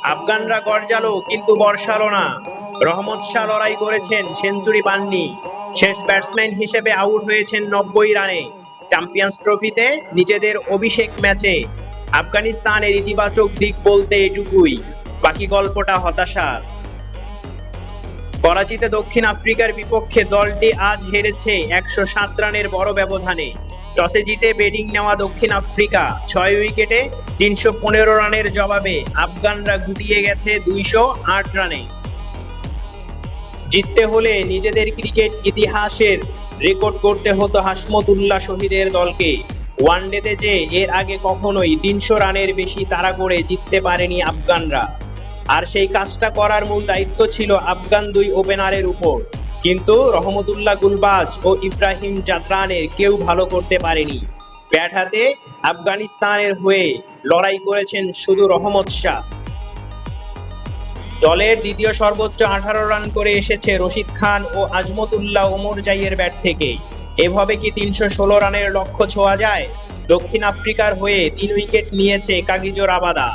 আফগানরা গর্জালো কিন্তু বর্ষালো না। রহমত শাহ লড়াই করেছেন, সেঞ্চুরি পাননি। শেষ ব্যাটসম্যান হিসেবে আউট হয়েছেন 90 রানে। চ্যাম্পিয়ন্স ট্রফিতে নিজেদের অভিষেক ম্যাচে আফগানিস্তানের ইতিবাচক দিক বলতে এটুকুই, বাকি গল্পটা হতাশার। করাচিতে দক্ষিণ আফ্রিকার বিপক্ষে দলটি আজ হেরেছে 107 রানের বড় ব্যবধানে। টসে জিতে ব্যাটিং নেওয়া দক্ষিণ আফ্রিকা 6 উইকেটে 315 রানের জবাবে আফগানরা গুটিয়ে গেছে 208 রানে। জিততে হলে নিজেদের ক্রিকেট ইতিহাসের রেকর্ড করতে হতো হাশমতুল্লাহ শহীদের দলকে। ওয়ানডেতে যে এর আগে কখনোই 300 রানের বেশি তাড়া করে জিততে পারেনি আফগানরা। আর সেই কাজটা করার মূল দায়িত্ব ছিল আফগান দুই ওপেনারের উপর। কিন্তু রহমতুল্লাহ গুলবাজ ও ইব্রাহিম জাদরানের কেউ ভালো করতে পারেনি। ব্যাট হাতে আফগানিস্তানের হয়ে লড়াই করেছেন শুধু রহমত শাহ। দলের দ্বিতীয় সর্বোচ্চ 18 রান করে এসেছে রশিদ খান ও আজমতুল্লাহ ওমরজাইয়ের ব্যাট থেকে। এভাবে কি 316 রানের লক্ষ্য ছোঁয়া যায়? দক্ষিণ আফ্রিকার হয়ে 3 উইকেট নিয়েছে কাগিজো রাবাদা।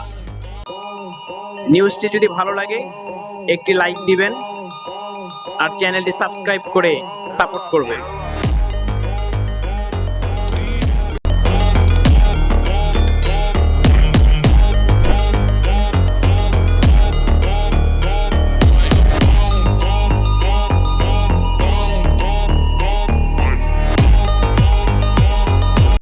নিউজটি যদি ভালো লাগে একটি লাইক দিবেন আর চ্যানেলটি সাবস্ক্রাইব করে সাপোর্ট করবেন।